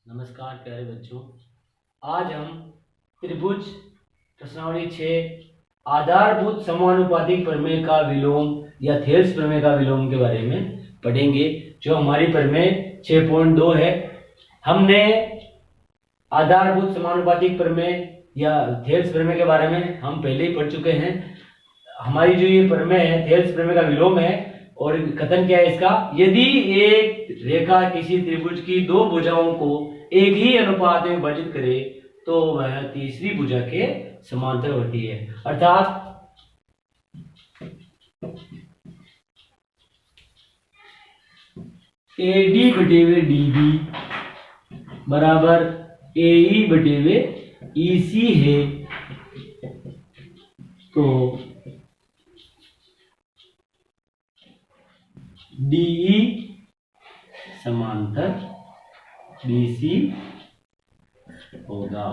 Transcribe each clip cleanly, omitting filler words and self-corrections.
नमस्कार प्यारे बच्चों। आज हम त्रिभुज प्रश्नावली 6 आधारभूत समानुपातिक प्रमेय का विलोम या थेल्स प्रमेय का विलोम के बारे में पढ़ेंगे, जो हमारी प्रमेय 6.2 है। हमने आधारभूत समानुपातिक प्रमेय या थेल्स प्रमेय के बारे में हम पहले ही पढ़ चुके हैं। हमारी जो ये प्रमेय है थेल्स प्रमेय का विलोम है, और कथन क्या है इसका, यदि एक रेखा किसी त्रिभुज की दो भुजाओं को एक ही अनुपात में विभाजित करे तो वह तीसरी भुजा के समांतर होती है। अर्थात AD बटे हुए DB बराबर AE बटे हुए EC है, तो DE समांतर BC होगा।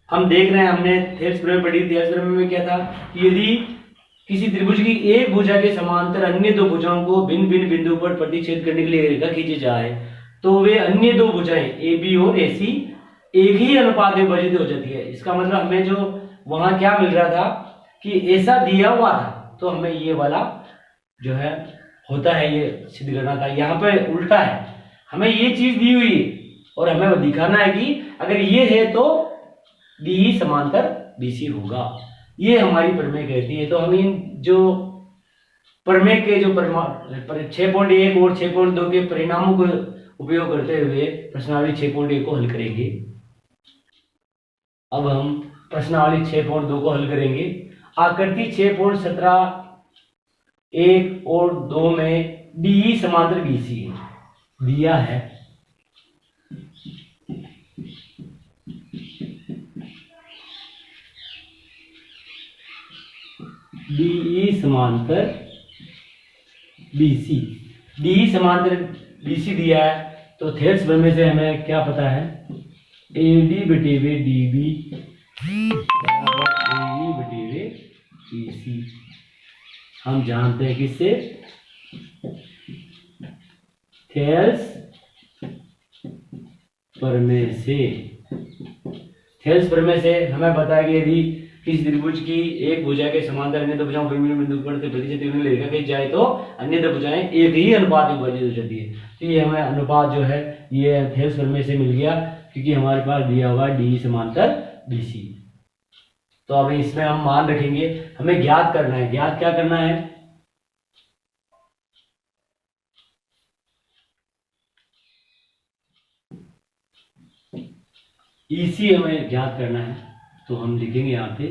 हम देख रहे हैं, हमने थेल्स प्रमेय पढ़ी। थेल्स प्रमेय में क्या था कि यदि किसी त्रिभुज की एक भुजा के समांतर अन्य दो भुजाओं को भिन्न भिन्न बिंदु पर प्रतिच्छेद करने के लिए रेखा खींची जाए तो वे अन्य दो भुजाएं AB और AC एक ही अनुपात में विभाजित हो जाती है। इसका मतलब हमें जो वहां क्या मिल रहा था कि ऐसा दिया हुआ था, तो हमें ये वाला जो है होता है, ये सिद्ध करना था। यहाँ पे उल्टा है, हमें ये चीज दी हुई है और हमें दिखाना है कि अगर ये है तो DE समांतर BC होगा। ये हमारी प्रमेय कहती है। तो हम इन जो प्रमेय के जो 6.1 और 6.2 के परिणामों को उपयोग करते हुए प्रश्नावली 6.1 को हल करेंगे। अब हम प्रश्नावली 6.2 को हल करेंगे। आकृति 6.17 1 और 2 में DE समांतर BC दिया है। DE समांतर BC, DE समांतर BC दिया है, तो थेल्स प्रमेय से हमें क्या पता है, AD बटे हुए DB बराबर AE बटे हुए EC। हम जानते हैं किससे, थेल्स प्रमेय से। थेल्स प्रमेय से हमें पता है कि यदि किसी त्रिभुज की एक भुजा के समांतर अन्य दो भुजाओं को भिन्न बिंदु पर प्रतिच्छेद करने के लिए रेखा खींची जाए तो अन्य दो भुजाएं एक ही अनुपात में विभाजित हो जाती है। तो ये हमें अनुपात जो है ये थेल्स प्रमेय से मिल गया, क्योंकि हमारे पास दिया हुआ DE समांतर BC। तो अब इसमें हम मान रखेंगे, हमें ज्ञात करना है। ज्ञात क्या करना है, EC हमें ज्ञात करना है। तो हम लिखेंगे यहाँ पे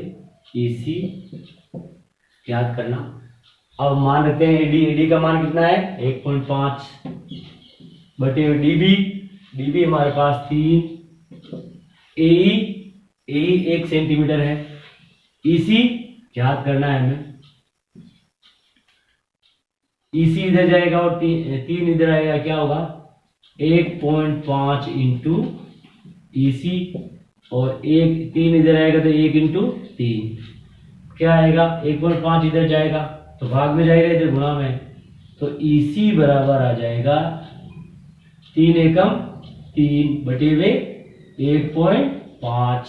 EC ज्ञात करना। अब मान रखते हैं AD का मान कितना है, 1.5 बटे DB हमारे पास 3, AE 1 सेंटीमीटर है। EC ज्ञात करना है हमें, EC इधर जाएगा और 3 इधर आएगा, क्या होगा 1.5 इंटू EC, और 3 इधर आएगा तो 1 इंटू 3 क्या आएगा, 1.5 इधर जाएगा तो भाग में जाएगा, इधर गुणा में, तो EC बराबर आ जाएगा 3 एकम 3 बटे हुए 1.5।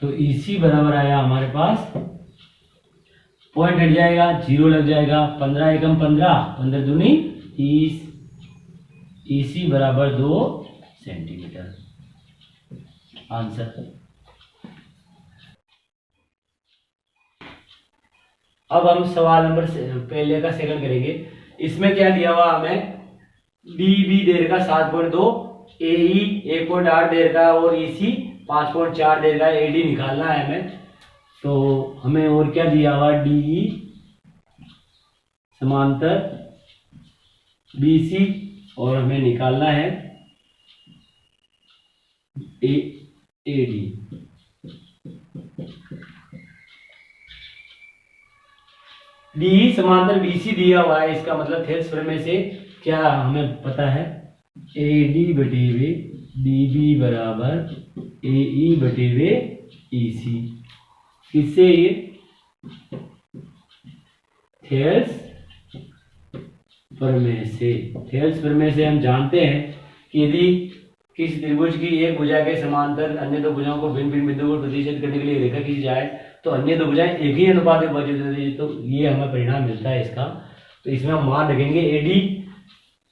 तो EC बराबर आया हमारे पास, पॉइंट हट जाएगा, 0 लग जाएगा, 15 एकम 15, 15 दूनी 30, EC बराबर 2 सेंटीमीटर। आंसर। अब हम सवाल नंबर पहले का सेकंड करेंगे। इसमें क्या दिया हुआ हमें, DB दे रखा 7.2, AE 1.8 दे रखा और EC 5.4 दे रखा। AD निकालना है हमें, तो हमें और क्या दिया हुआ, DE समांतर BC, और हमें निकालना है AD। DE समांतर BC दिया हुआ है, इसका मतलब थेल्स प्रमेय से क्या हमें पता है, AD बटे हुए DB बराबर AE बटे हुए EC। किससे, ये थेल्स प्रमेय से, थेल्स प्रमेय से हम जानते हैं कि यदि किसी त्रिभुज की एक भुजा के समांतर अन्य दो भुजाओं को भिन्न भिन्न बिंदुओं पर प्रतिच्छेद करने के लिए रेखा खींची जाए तो अन्य दो भुजाएं एक ही अनुपात में मौजूद होती है। तो ये हमें परिणाम मिलता है इसका। तो इसमें हम मान रखेंगे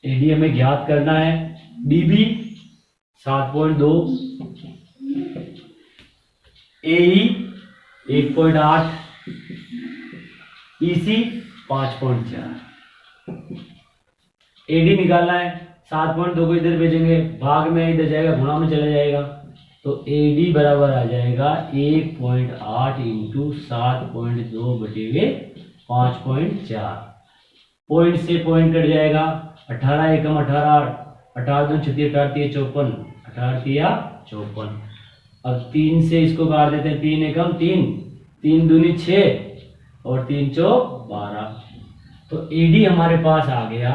एडी हमें ज्ञात करना है, डीबी 7.2, एई 1.8, ईसी 5.4। एडी निकालना है, 7.2 को इधर भेजेंगे, भाग में इधर जाएगा, गुणा में चला जाएगा, तो एडी बराबर आ जाएगा 1.8 इंटू 7.2 बटे 5.4। पॉइंट से पॉइंट कट जाएगा, 18 एकम 18, 18 दूनी 36, 18 54, 18 54। अब 3 से इसको काट देते हैं, 3 एकम 3, 3 दूनी 6 और 3 चौक 12। तो एडी हमारे पास आ गया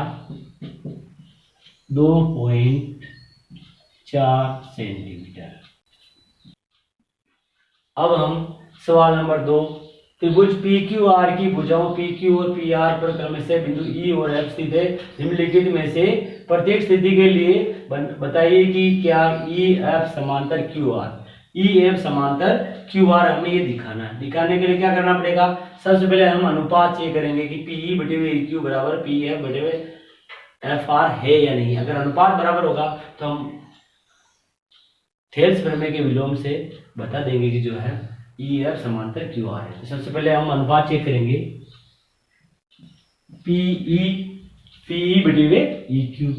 2.4 सेंटीमीटर। अब हम सवाल नंबर 2, त्रिभुज PQR की भुजाओं PQ और PR पर क्रमशः बिंदु E और F स्थित है। निम्नलिखित में से प्रत्येक स्थिति के लिए बताइए कि क्या EF समांतर QR, EF समांतर QR हमें ये दिखाना है। दिखाने के लिए क्या करना पड़ेगा, सबसे पहले हम अनुपात चेक करेंगे कि PE बटे हुए EQ बराबर PF बटे हुए FR है या नहीं। अगर अनुपात बराबर होगा तो हम थेल्स प्रमेय के विलोम से बता देंगे कि जो है EF समांतर QR है। तो सबसे पहले हम अनुपात चेक करेंगे, PE बटे हुए EQ।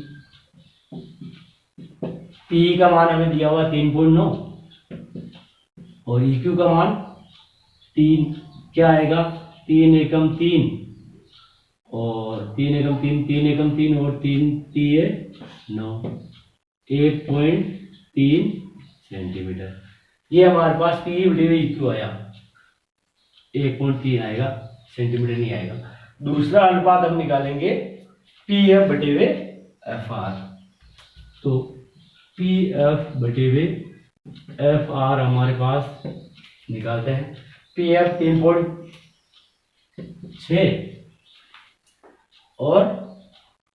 PE का मान हमें दिया हुआ 3.9 और EQ का मान 3, क्या आएगा 3 एकम 3 और 3 एकम 3, 3 एकम 3 और 3 3 9, 1.3 सेंटीमीटर। ये हमारे पास PE बटे हुए EQ आया, 1.3 आएगा, सेंटीमीटर नहीं आएगा। दूसरा अनुपात हम निकालेंगे PF बटे हुए FR। तो PF बटे हुए FR हमारे पास निकालते हैं, PF 3.6 और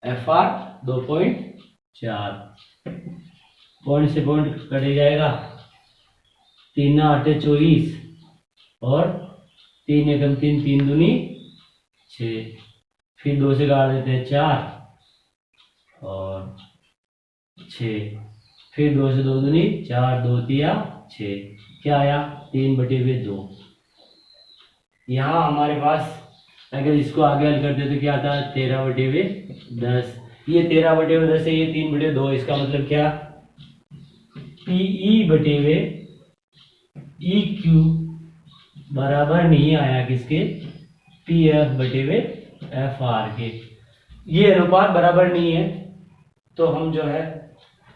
FR 2.4। पॉइंट से पॉइंट कटे जाएगा, 3 8 24 और 3 एकम 3, 3 दूनी 6, फिर 2 से काट देते हैं 4 और 6, फिर 2 से 2 दूनी 4, 2 3 6, क्या आया 3 बटे हुए 2। यहाँ हमारे पास अगर इसको आगे हल करते तो क्या आता है 13 बटे हुए 10। ये 13 बटे हुए 10 है, ये 3 बटे 2, इसका मतलब क्या PE बटे हुए EQ बराबर नहीं आया किसके, PF बटे हुए FR के। ये अनुपात बराबर नहीं है तो हम जो है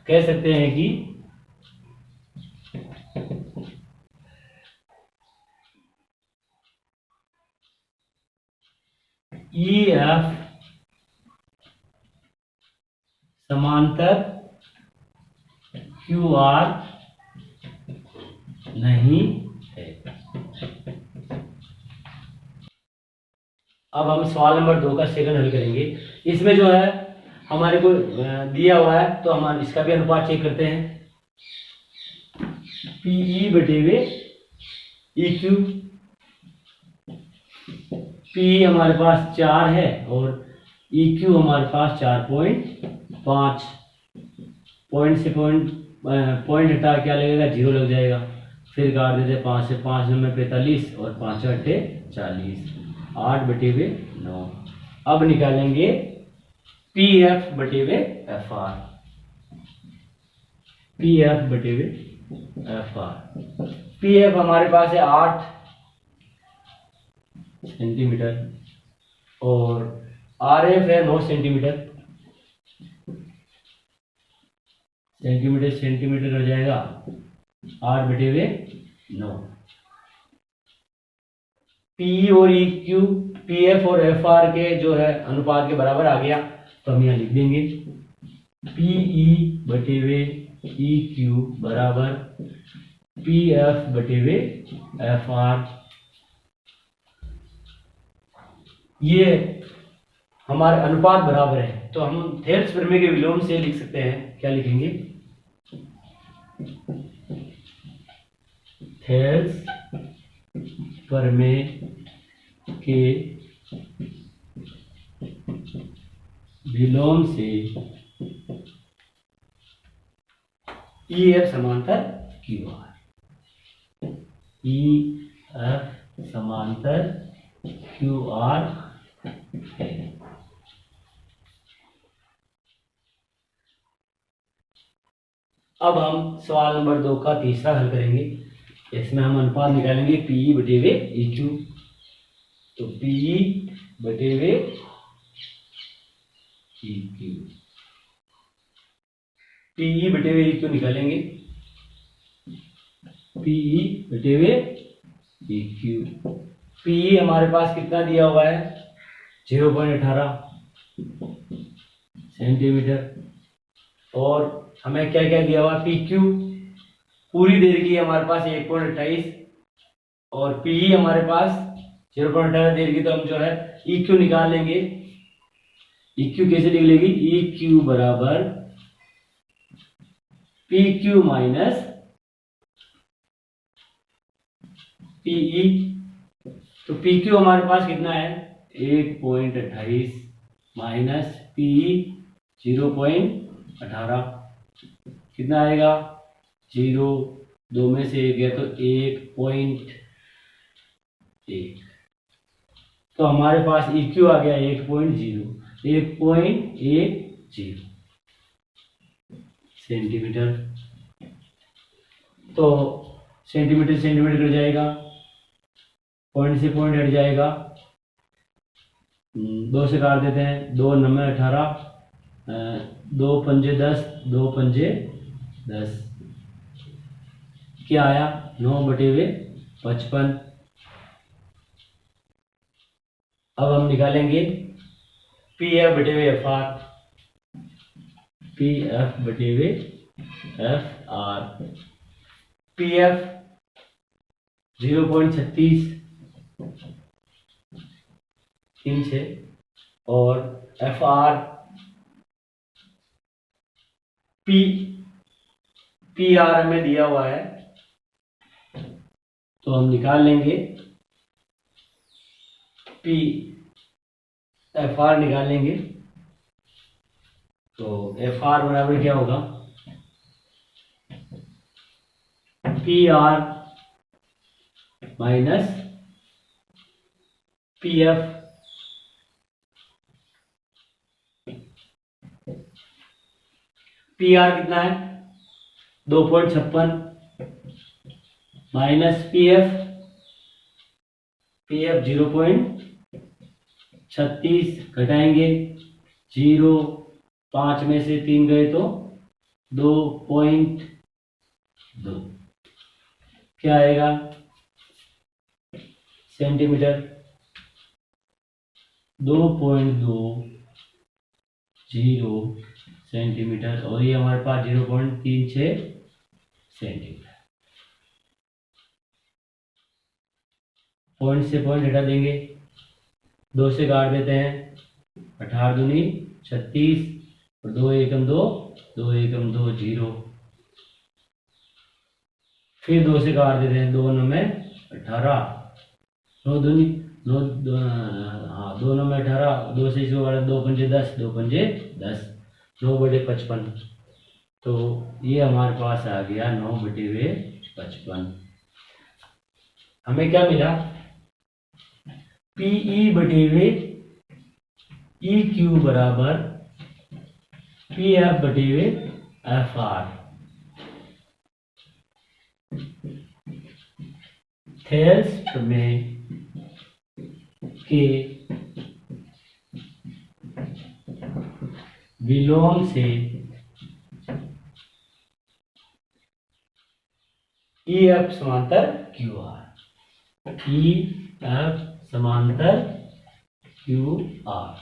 कह सकते हैं कि EF समांतर QR नहीं है। अब हम सवाल नंबर 2 का सेकंड हल करेंगे। इसमें जो है हमारे को दिया हुआ है तो हम इसका भी अनुपात चेक करते हैं, PE बटे हुए EQ। PE हमारे पास 4 है और EQ हमारे पास 4.5। पॉइंट से पॉइंट हटा क्या लगेगा, 0 लग जाएगा, फिर काट देते 5 से, 5 9 45 और 5 8 40, 8 बटे हुए 9। अब निकालेंगे PF बटे हुए FR, PF बटे हुए FR। PF हमारे पास है 8 सेंटीमीटर और RF है 9 सेंटीमीटर। सेंटीमीटर हो जाएगा 8 बटे हुए 9। PE और EQ, PF और FR के जो है अनुपात के बराबर आ गया, तो हम यहाँ लिख देंगे PE बटे हुए EQ बराबर PF बटे हुए FR। ये हमारे अनुपात बराबर है, तो हम थेल्स प्रमेय के विलोम से लिख सकते हैं। क्या लिखेंगे? थेल्स प्रमेय के विलोम से ई एफ समांतर क्यू आर, ई एफ समांतर क्यू आर है। अब हम सवाल नंबर 2 का तीसरा हल करेंगे। इसमें हम अनुपात निकालेंगे पीई बटे वे ई क्यू। तो पीई बटे वे ई क्यू, पीई बटे वे ई क्यू निकालेंगे। पीई बटे वे ई क्यू, पीई हमारे पास कितना दिया हुआ है? 0.18 सेंटीमीटर। और हमें क्या क्या दिया हुआ? पी क्यू पूरी देर की हमारे पास 1.28 और पीई हमारे पास 0.18 देर की। तो हम जो है ई क्यू निकाल लेंगे। ई क्यू कैसे निकलेगी? ई क्यू बराबर पी क्यू माइनस पीई। तो पी क्यू हमारे पास कितना है? 1.28 माइनस पीई 0.18, कितना आएगा? 0, 2 में से 1 गया तो 1.1। तो हमारे पास EQ आ गया 1.10 सेंटीमीटर। तो सेंटीमीटर सेंटीमीटर कट जाएगा, पॉइंट से पॉइंट हट जाएगा, 2 से काट देते हैं। 2 9 18, 2 पंजे 10, 2 पंजे 10, क्या आया? 9/55। अब हम निकालेंगे पी एफ बटे V F R. P F बटे V F R, P F 0.36 inch है और एफ आर पी आर हमें दिया हुआ है, तो हम निकाल लेंगे। पी एफ आर निकालेंगे तो एफ आर बराबर क्या होगा? P R minus P F. P R कितना है? 2.56 माइनस पी एफ 0.36, घटाएंगे 0, 5 में से 3 गए तो 2.2, क्या आएगा? सेंटीमीटर। 2.20 सेंटीमीटर और ये हमारे पास 0.36 सेंटीमीटर। पॉइंट से पॉइंट हटा देंगे, 2 से काट देते हैं। 18 दूनी 36 और 2 एकम 2, 2 एकम 2 0, फिर 2 से काट देते हैं। 2 9 में 18, 9 दूनी 9, 2 9 में 18, 2 से इसको काटा 2 पंजे 10, 2 पंजे 10, 9/55। तो ये हमारे पास आ गया 9/55। हमें क्या मिला? पीई बटे वे ई क्यू बराबर पी एफ बटे वे एफ आर। थेल्स प्रमेय के विलोम से ई एफ समांतर क्यू आर, ई एफ समांतर क्यू आर।